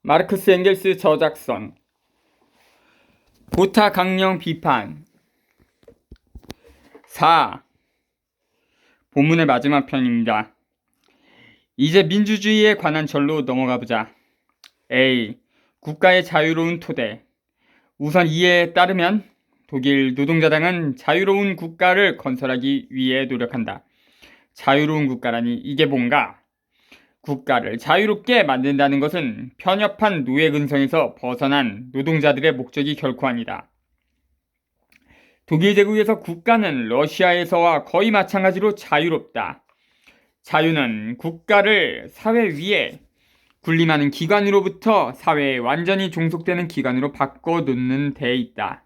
마르크스 엥겔스 저작선 고타 강령 비판 4. 본문의 마지막 편입니다. 이제 민주주의에 관한 절로 넘어가보자. A. 국가의 자유로운 토대. 우선 이에 따르면 독일 노동자당은 자유로운 국가를 건설하기 위해 노력한다. 자유로운 국가라니 이게 뭔가? 국가를 자유롭게 만든다는 것은 편협한 노예 근성에서 벗어난 노동자들의 목적이 결코 아니다. 독일 제국에서 국가는 러시아에서와 거의 마찬가지로 자유롭다. 자유는 국가를 사회 위에 군림하는 기관으로부터 사회에 완전히 종속되는 기관으로 바꿔놓는 데 있다.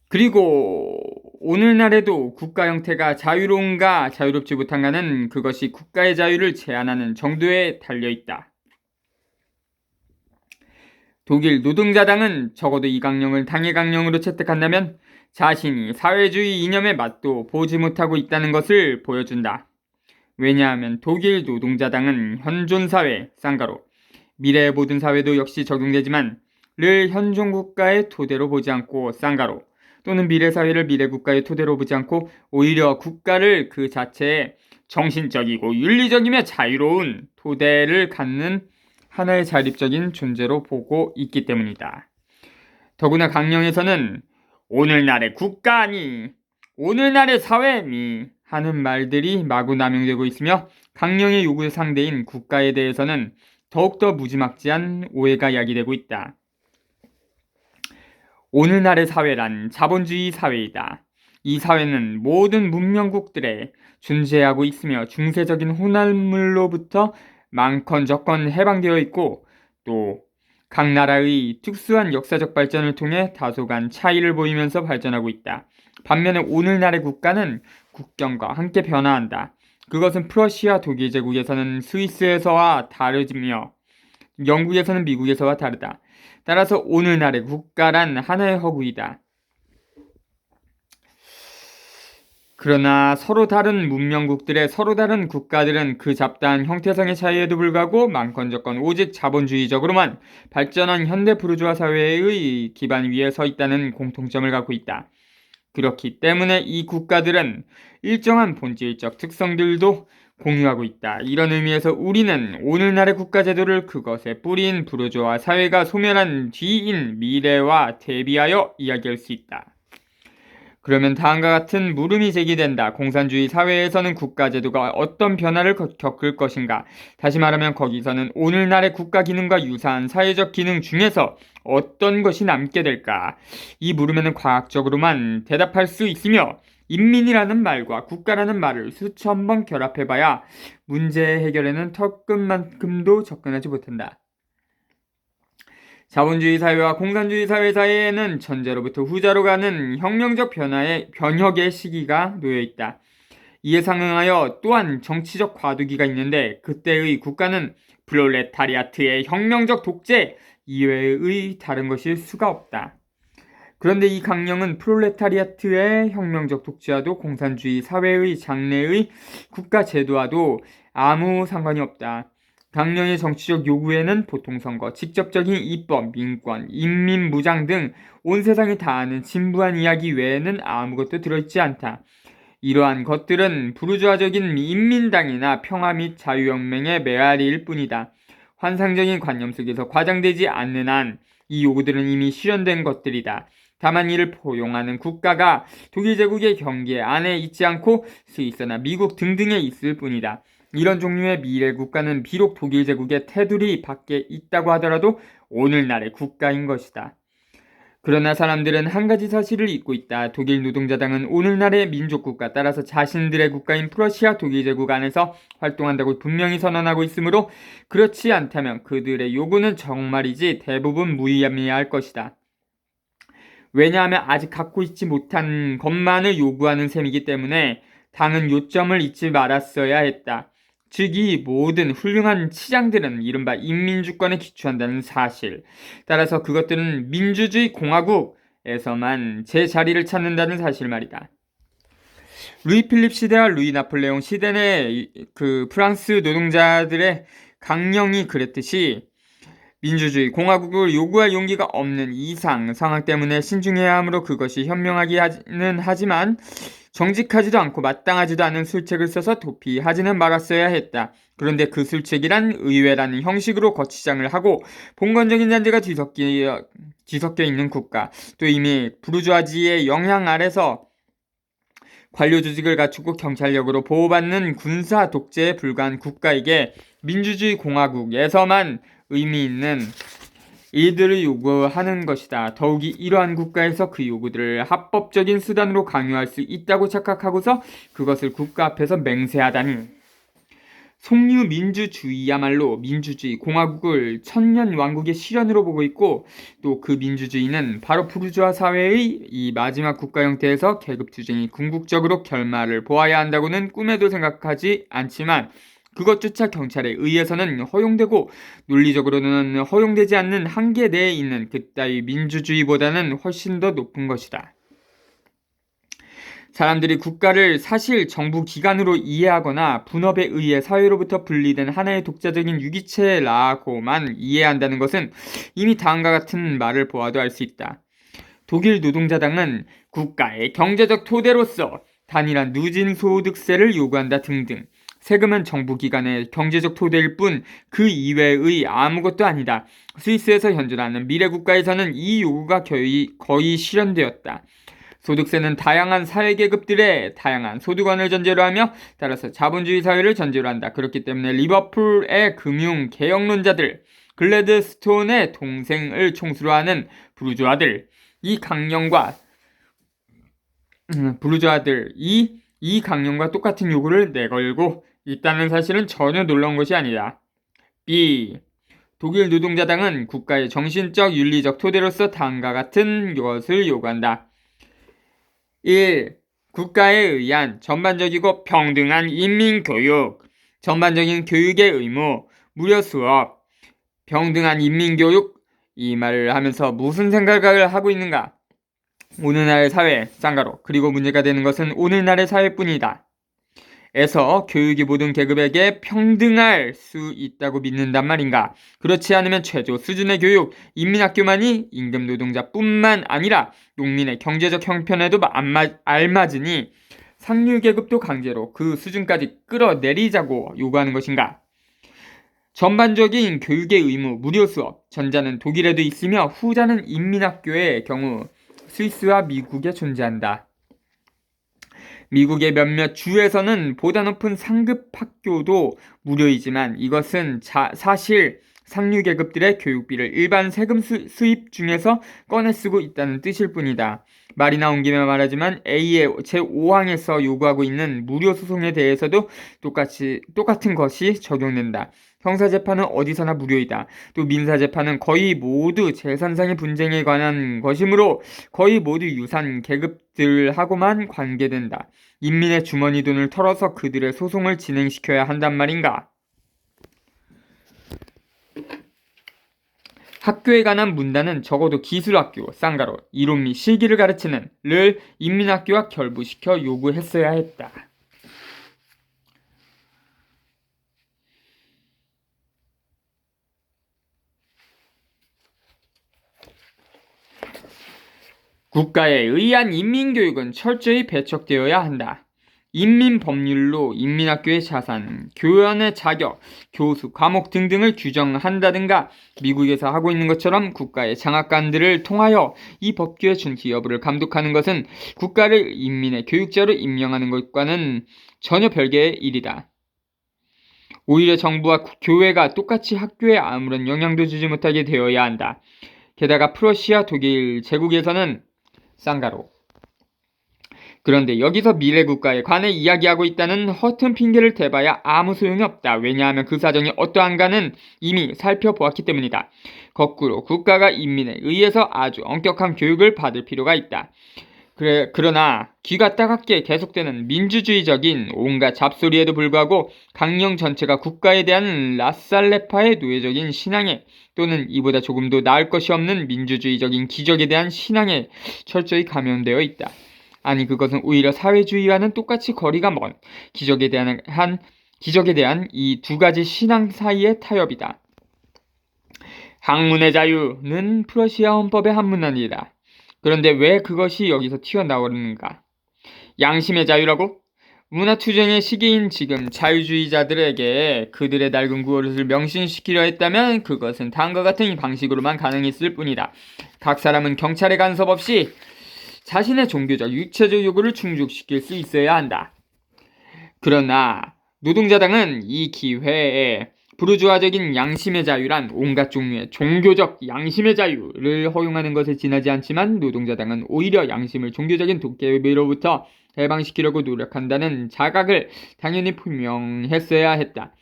그리고 오늘날에도 국가 형태가 자유로운가 자유롭지 못한가는 그것이 국가의 자유를 제한하는 정도에 달려있다. 독일 노동자당은 적어도 이 강령을 당의 강령으로 채택한다면 자신이 사회주의 이념의 맛도 보지 못하고 있다는 것을 보여준다. 왜냐하면 독일 노동자당은 현존사회, 쌍가로, 미래의 모든 사회도 역시 적용되지만 를 현존국가의 토대로 보지 않고 쌍가로, 또는 미래사회를 미래국가의 토대로 보지 않고 오히려 국가를 그 자체의 정신적이고 윤리적이며 자유로운 토대를 갖는 하나의 자립적인 존재로 보고 있기 때문이다. 더구나 강령에서는 오늘날의 국가니, 오늘날의 사회니 하는 말들이 마구 남용되고 있으며 강령의 요구 상대인 국가에 대해서는 더욱더 무지막지한 오해가 야기되고 있다. 오늘날의 사회란 자본주의 사회이다. 이 사회는 모든 문명국들에 존재하고 있으며 중세적인 혼합물로부터 많건적건 해방되어 있고 또 각 나라의 특수한 역사적 발전을 통해 다소간 차이를 보이면서 발전하고 있다. 반면에 오늘날의 국가는 국경과 함께 변화한다. 그것은 프러시아 독일 제국에서는 스위스에서와 다르며 영국에서는 미국에서와 다르다. 따라서 오늘날의 국가란 하나의 허구이다. 그러나 서로 다른 문명국들의 서로 다른 국가들은 그 잡다한 형태상의 차이에도 불구하고 많건적건 오직 자본주의적으로만 발전한 현대 부르주아 사회의 기반 위에 서 있다는 공통점을 갖고 있다. 그렇기 때문에 이 국가들은 일정한 본질적 특성들도 공유하고 있다. 이런 의미에서 우리는 오늘날의 국가제도를 그것의 뿌리인 부르주아 사회가 소멸한 뒤인 미래와 대비하여 이야기할 수 있다. 그러면 다음과 같은 물음이 제기된다. 공산주의 사회에서는 국가제도가 어떤 변화를 겪을 것인가? 다시 말하면 거기서는 오늘날의 국가 기능과 유사한 사회적 기능 중에서 어떤 것이 남게 될까? 이 물음에는 과학적으로만 대답할 수 있으며 인민이라는 말과 국가라는 말을 수천 번 결합해봐야 문제 해결에는 턱끝만큼도 접근하지 못한다. 자본주의 사회와 공산주의 사회 사이에는 전제로부터 후자로 가는 혁명적 변혁의 시기가 놓여있다. 이에 상응하여 또한 정치적 과도기가 있는데 그때의 국가는 프롤레타리아트의 혁명적 독재 이외의 다른 것일 수가 없다. 그런데 이 강령은 프롤레타리아트의 혁명적 독재와도 공산주의 사회의 장래의 국가 제도와도 아무 상관이 없다. 강령의 정치적 요구에는 보통선거, 직접적인 입법, 민권, 인민무장 등 온 세상이 다 아는 진부한 이야기 외에는 아무것도 들어있지 않다. 이러한 것들은 부르주아적인 인민당이나 평화 및 자유혁명의 메아리일 뿐이다. 환상적인 관념 속에서 과장되지 않는 한 이 요구들은 이미 실현된 것들이다. 다만 이를 포용하는 국가가 독일 제국의 경계 안에 있지 않고 스위스나 미국 등등에 있을 뿐이다. 이런 종류의 미래 국가는 비록 독일 제국의 테두리 밖에 있다고 하더라도 오늘날의 국가인 것이다. 그러나 사람들은 한 가지 사실을 잊고 있다. 독일 노동자당은 오늘날의 민족국가 따라서 자신들의 국가인 프러시아 독일 제국 안에서 활동한다고 분명히 선언하고 있으므로 그렇지 않다면 그들의 요구는 정말이지 대부분 무의미할 것이다. 왜냐하면 아직 갖고 있지 못한 것만을 요구하는 셈이기 때문에 당은 요점을 잊지 말았어야 했다. 즉 이 모든 훌륭한 치장들은 이른바 인민주권에 기초한다는 사실. 따라서 그것들은 민주주의 공화국에서만 제 자리를 찾는다는 사실 말이다. 루이 필립 시대와 루이 나폴레옹 시대 내 그 프랑스 노동자들의 강령이 그랬듯이 민주주의 공화국을 요구할 용기가 없는 이상 상황 때문에 신중해야 하므로 그것이 현명하기는 하지만 정직하지도 않고 마땅하지도 않은 술책을 써서 도피하지는 말았어야 했다. 그런데 그 술책이란 의회라는 형식으로 거치장을 하고 봉건적인 잔재가 뒤섞여 있는 국가, 또 이미 부르주아지의 영향 아래서 관료 조직을 갖추고 경찰력으로 보호받는 군사 독재에 불과한 국가에게 민주주의 공화국에서만 의미 있는 일들을 요구하는 것이다. 더욱이 이러한 국가에서 그 요구들을 합법적인 수단으로 강요할 수 있다고 착각하고서 그것을 국가 앞에서 맹세하다니. 속류 민주주의야말로 민주주의 공화국을 천년 왕국의 실현으로 보고 있고, 또 그 민주주의는 바로 부르주아 사회의 이 마지막 국가 형태에서 계급투쟁이 궁극적으로 결말을 보아야 한다고는 꿈에도 생각하지 않지만, 그것조차 경찰에 의해서는 허용되고 논리적으로는 허용되지 않는 한계 내에 있는 그따위 민주주의보다는 훨씬 더 높은 것이다. 사람들이 국가를 사실 정부 기관으로 이해하거나 분업에 의해 사회로부터 분리된 하나의 독자적인 유기체라고만 이해한다는 것은 이미 다음과 같은 말을 보아도 알 수 있다. 독일 노동자당은 국가의 경제적 토대로서 단일한 누진소득세를 요구한다 등등. 세금은 정부기관의 경제적 토대일 뿐 그 이외의 아무것도 아니다. 스위스에서 현존하는 미래국가에서는 이 요구가 거의 실현되었다. 소득세는 다양한 사회계급들의 다양한 소득원을 전제로 하며 따라서 자본주의 사회를 전제로 한다. 그렇기 때문에 리버풀의 금융개혁론자들, 글래드스톤의 동생을 총수로 하는 부르주아들, 이 강령과 똑같은 요구를 내걸고 있다는 사실은 전혀 놀라운 것이 아니다. B. 독일 노동자당은 국가의 정신적, 윤리적 토대로서 다음과 같은 것을 요구한다. 1. 국가에 의한 전반적이고 평등한 인민교육, 전반적인 교육의 의무, 무료 수업, 평등한 인민교육. 이 말을 하면서 무슨 생각을 하고 있는가? 오늘날의 사회, 쌍가로. 그리고 문제가 되는 것은 오늘날의 사회뿐이다. 에서 교육이 모든 계급에게 평등할 수 있다고 믿는단 말인가? 그렇지 않으면 최저 수준의 교육, 인민학교만이 임금 노동자뿐만 아니라 농민의 경제적 형편에도 알맞으니 상류계급도 강제로 그 수준까지 끌어내리자고 요구하는 것인가? 전반적인 교육의 의무, 무료 수업, 전자는 독일에도 있으며 후자는 인민학교의 경우 스위스와 미국에 존재한다. 미국의 몇몇 주에서는 보다 높은 상급 학교도 무료이지만 이것은 사실 상류계급들의 교육비를 일반 세금 수입 중에서 꺼내 쓰고 있다는 뜻일 뿐이다. 말이 나온 김에 말하지만 A의 제5항에서 요구하고 있는 무료 소송에 대해서도 똑같은 것이 적용된다. 형사재판은 어디서나 무료이다. 또 민사재판은 거의 모두 재산상의 분쟁에 관한 것이므로 거의 모두 유산 계급들하고만 관계된다. 인민의 주머니 돈을 털어서 그들의 소송을 진행시켜야 한단 말인가? 학교에 관한 문단은 적어도 기술학교, 쌍가로, 이론 및 실기를 가르치는 를 인민학교와 결부시켜 요구했어야 했다. 국가에 의한 인민교육은 철저히 배척되어야 한다. 인민법률로 인민학교의 자산, 교원의 자격, 교수, 과목 등등을 규정한다든가 미국에서 하고 있는 것처럼 국가의 장학관들을 통하여 이 법규의 준시 여부를 감독하는 것은 국가를 인민의 교육자로 임명하는 것과는 전혀 별개의 일이다. 오히려 정부와 교회가 똑같이 학교에 아무런 영향도 주지 못하게 되어야 한다. 게다가 프러시아, 독일 제국에서는 쌍가로. 그런데 여기서 미래국가에 관해 이야기하고 있다는 허튼 핑계를 대봐야 아무 소용이 없다. 왜냐하면 그 사정이 어떠한가는 이미 살펴보았기 때문이다. 거꾸로 국가가 인민에 의해서 아주 엄격한 교육을 받을 필요가 있다. 그러나 귀가 따갑게 계속되는 민주주의적인 온갖 잡소리에도 불구하고 강령 전체가 국가에 대한 라살레파의 노예적인 신앙에 또는 이보다 조금도 나을 것이 없는 민주주의적인 기적에 대한 신앙에 철저히 감염되어 있다. 아니 그것은 오히려 사회주의와는 똑같이 거리가 먼 기적에 대한 기적에 대한 이 두 가지 신앙 사이의 타협이다. 학문의 자유는 프러시아 헌법의 한 문안이다. 그런데 왜 그것이 여기서 튀어나오는가? 양심의 자유라고? 문화투쟁의 시기인 지금 자유주의자들에게 그들의 낡은 구호를 명신시키려 했다면 그것은 다음과 같은 방식으로만 가능했을 뿐이다. 각 사람은 경찰의 간섭 없이 자신의 종교적, 육체적 요구를 충족시킬 수 있어야 한다. 그러나 노동자당은 이 기회에 부르주아적인 양심의 자유란 온갖 종류의 종교적 양심의 자유를 허용하는 것에 지나지 않지만 노동자당은 오히려 양심을 종교적인 도깨비로부터 해방시키려고 노력한다는 자각을 당연히 분명했어야 했다.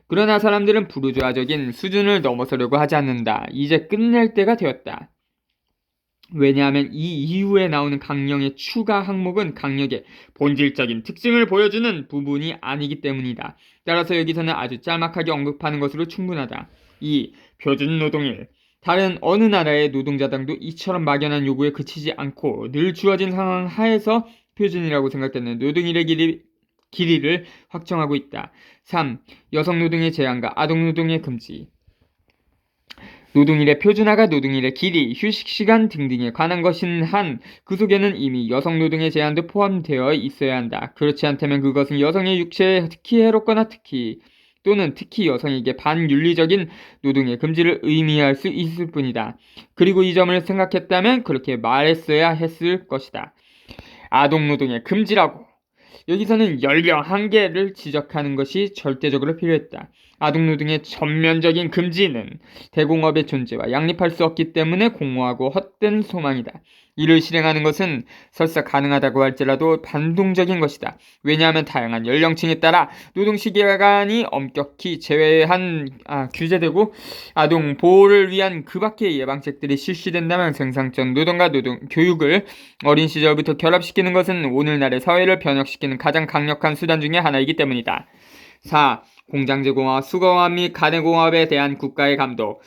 그러나 사람들은 부르주아적인 수준을 넘어서려고 하지 않는다. 이제 끝낼 때가 되었다. 왜냐하면 이 이후에 나오는 강령의 추가 항목은 강력의 본질적인 특징을 보여주는 부분이 아니기 때문이다. 따라서 여기서는 아주 짤막하게 언급하는 것으로 충분하다. 이 표준노동일. 다른 어느 나라의 노동자당도 이처럼 막연한 요구에 그치지 않고 늘 주어진 상황 하에서 표준이라고 생각되는 노동일의 길이를 확정하고 있다. 3. 여성노동의 제한과 아동노동의 금지. 노동일의 표준화가 노동일의 길이, 휴식시간 등등에 관한 것인 한 그 속에는 이미 여성노동의 제한도 포함되어 있어야 한다. 그렇지 않다면 그것은 여성의 육체에 특히 해롭거나 특히 여성에게 반윤리적인 노동의 금지를 의미할 수 있을 뿐이다. 그리고 이 점을 생각했다면 그렇게 말했어야 했을 것이다. 아동노동의 금지라고. 여기서는 연령 한계를 지적하는 것이 절대적으로 필요했다. 아동노동의 전면적인 금지는 대공업의 존재와 양립할 수 없기 때문에 공허하고 헛된 소망이다. 이를 실행하는 것은 설사 가능하다고 할지라도 반동적인 것이다. 왜냐하면 다양한 연령층에 따라 노동시간이 엄격히 규제되고 아동 보호를 위한 그 밖의 예방책들이 실시된다면 생산적 노동과 노동 교육을 어린 시절부터 결합시키는 것은 오늘날의 사회를 변혁시키는 가장 강력한 수단 중의 하나이기 때문이다. 4. 공장제공업, 수거업 및 가내공업에 대한 국가의 감독.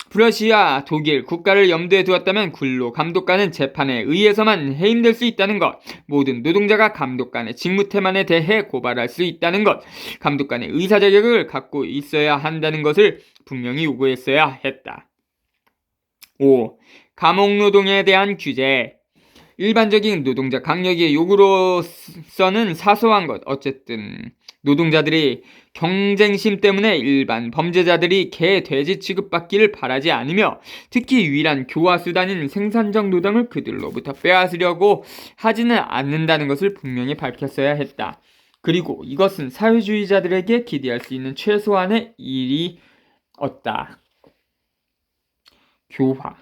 프러시아, 독일 국가를 염두에 두었다면 근로 감독관은 재판에 의해서만 해임될 수 있다는 것, 모든 노동자가 감독관의 직무태만에 대해 고발할 수 있다는 것, 감독관의 의사 자격을 갖고 있어야 한다는 것을 분명히 요구했어야 했다. 5. 감옥노동에 대한 규제. 일반적인 노동자 강력의 요구로서는 사소한 것, 어쨌든 노동자들이 경쟁심 때문에 일반 범죄자들이 개, 돼지 취급받기를 바라지 않으며 특히 유일한 교화수단인 생산적 노동을 그들로부터 빼앗으려고 하지는 않는다는 것을 분명히 밝혔어야 했다. 그리고 이것은 사회주의자들에게 기대할 수 있는 최소한의 일이었다. 교화.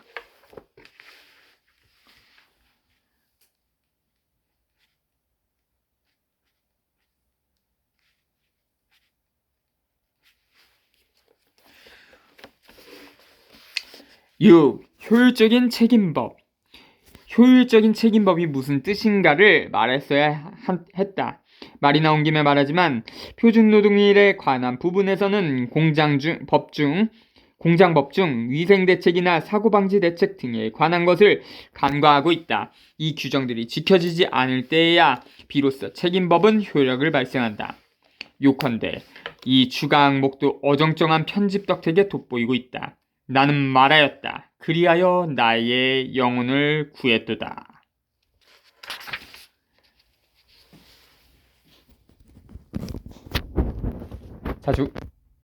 6. 효율적인 책임법. 효율적인 책임법이 무슨 뜻인가를 말했어야 했다. 말이 나온 김에 말하지만 표준노동일에 관한 부분에서는 공장법 중 위생대책이나 사고방지 대책 등에 관한 것을 간과하고 있다. 이 규정들이 지켜지지 않을 때에야 비로소 책임법은 효력을 발생한다. 요컨대 이 추가 항목도 어정쩡한 편집 덕택에 돋보이고 있다. 나는 말하였다. 그리하여 나의 영혼을 구했도다. 자주